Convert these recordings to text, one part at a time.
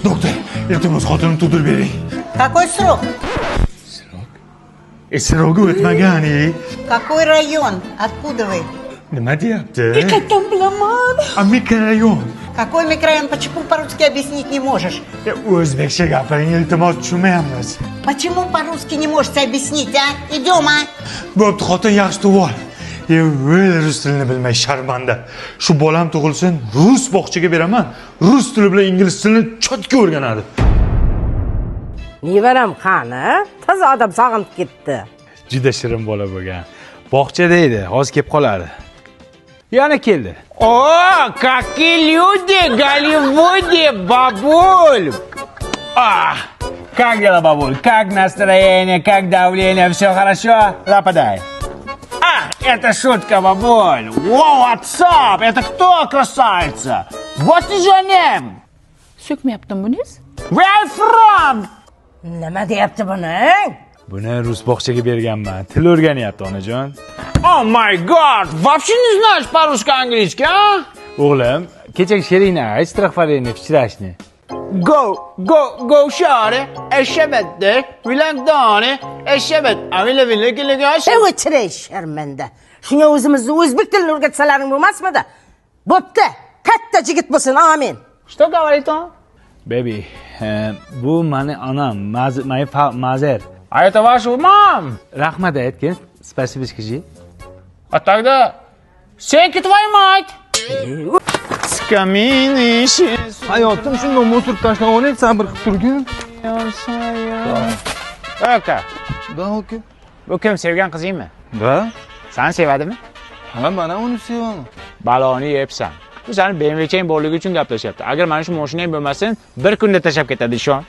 Doktor, iltimos xotinimni tug'dirib bering. Какой срок? Srogi o'tmagan. Какой район? Откуда вы? Nima deyapti? Qayerdan bilaman? Mikrorayon. Какой микрорайон? Почему по-русски объяснить не можешь? O'zbekcha gapiring, iltimos, tushunmayapmiz. Почему по-русски не можете объяснить, а? Идем, а? Bo'pti, xotin yaxshi tug'ib ol. Rus tilini bilmay sharmanda. Shu bolam tug'ilsin, rus bog'chaga beraman. Rus tili bilan ingliz tilini chotga o'rganadi. Nevaram qani? Toza odam sog'inib ketdi. Juda shirin bola bo'lgan. Bog'chada edi, hozir kelib qoladi. Yana keldi. О, какие люди в Голливуде, бабуль! Как дела, бабуль? Как настроение, как давление? Все хорошо? Западай. Это шутка, бабуль. Wow, what's up? Это кто, красавица? What is your name? So'kmayaptimi buningiz? Where are you from? Nima deyapti buni? Buni rus bog'chaga berganman. Til o'rganyapti onajon. Oh my god! Вообще не знаешь по-русски английский, а? O'g'lim, kechagi she'ringni ayt, strahfarini vчерашний. Go share, eşebette, vilakdane, eşebet. Avile vile gile gaş. O'chiray sharmanda. Shunga o'zimizni o'zbek tilini o'rgatsalaring bo'lmasmidi? Bo'pti. Katta yigit bo'lsin, amin. Что говорит он? Baby, bu mani onam, Mazer. А это ваш мам? Rahmat aytgin, spasibo скажи. А тогда senki твою мать. Skamini Hayotim shunday mo'sirib tashlab oling, sabr qilib turgin. Aka, Da, oka. bu kim sevgan qizingmi? Da? Seni sevadimi? Ha, mana uni sevaman. Baloni yebsan. Bu seni BMW'chang borligi uchun gaplashyapti. Agar mana shu mashinang bo'lmasin, bir kunda tashlab ketadi ishon.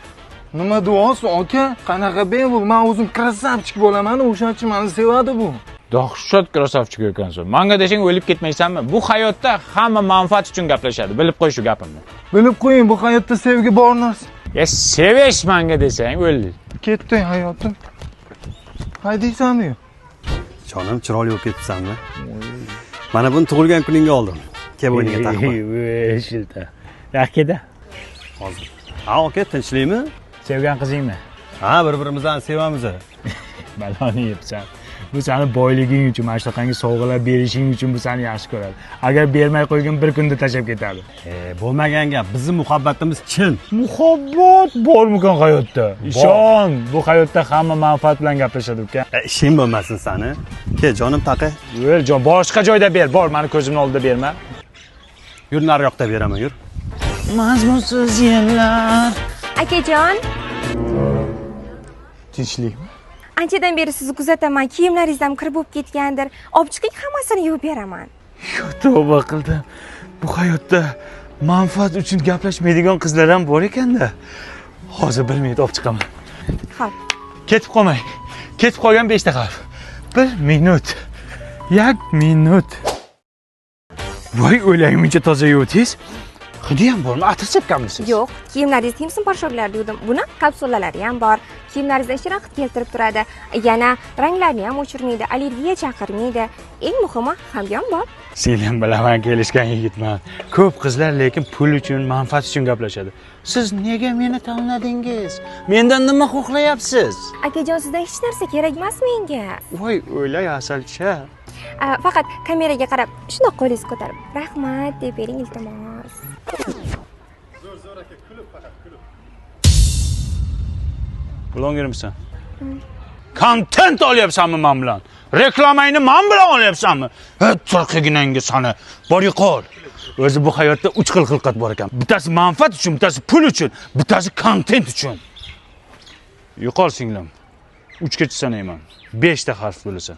Nima duosi, oka? Qanaqa ben bu? Men o'zim krasavchik bo'laman, o'shaning uchun meni sevadi bu. Dahshat krasavchik ekansan. Menga desang o'lib ketmaysanmi? Bu hayotda hamma manfaat uchun gaplashadi. Bilib qo'y shu gapimni. Bilib qo'ying, bu hayotda sevgi bor narsa. Ya sevish menga desang o'ldi. Ketdi hayotim. Haydaysanmi? Jonim, chiroyli bo'lib ketibsanmi? Mana buni tug'ilgan kuningga oldim. Kel bo'yniga taqma. Shilta. Rahkeda. Hozir. Ha, aka, tinchlikmi? Sevgan qizingmi? Ha, bir-birimizni sevamiz. Baloni yebsan. Bu seni boyliging uchun, mana shunaqangi sovg'alar berishing uchun bu seni yaxshi ko'radi. Agar bermay qo'ygan bir kunda tashlab ketadi. Bo'lmagan gap. Bizning muhabbatimiz chin. Muhabbat bormikan hayotda? Ishon, bu hayotda hamma manfaat bilan gaplashadi uka. Ishing bo'lmasin sani. Kel, jonim taqi. Yur, jon, boshqa joyda ber. Bor, meni ko'zimning oldida berma. Yur, nariroqda beraman, yur. Mazmunsiz yillar. Akajon, Tinchlikmi? anchadan beri sizni kuzataman. Kiyimlaringiz ham kir bo'lib ketgandir. Olib chiqing, hammasini yuvib beraman. Tavba qildim. Bu hayotda manfaat uchun gaplashmaydigan qizlar ham bor ekanda. Hozir 1 minut olib chiqaman. Xo'p. Ketib qolmang. Ketib qolgan 5 daqiqa. 1 minut. 1 minut. Voy, o'ylayimcha toza yuvdingiz. Hidi ham bormi? Atir sepganmisiz? Yo'q, kiyimlaringizni ham simporshoqlarda yuvdim. Buni kapsulalari ham bor. Kiyimlaringizni shirin keltirib turadi. Yana ranglarni ham o'chirmaydi, allergiya chaqirmaydi. Eng muhimi, hamyon bor. Sen bilaman, kelishgan yigitman. Ko'p qizlar lekin pul uchun, manfaat uchun gaplashadi. Siz nega meni tanladingiz? Mendan nima xohlayapsiz? Akajon, sizdan hech narsa kerak emas menga. Voy, o'ylay asalcha. Faqat kameraga qarab, shundoq qo'lingizni ko'tarib, rahmat deb bering iltimos. Zo'r aka, kulib faqat kulib. Bloggermisan? Kontent olyapsanmi men bilan? Reklamangni men bilan olyapsanmi? Turqiginangga sani. Bor yo'qol. O'zi bu hayotda 3 xil xilqat bor ekan. Bittasi manfaat uchun, bittasi pul uchun, bittasi kontent uchun. Yo'qol singlim. 3 gacha sanayman. 5 ta harf bo'lasan.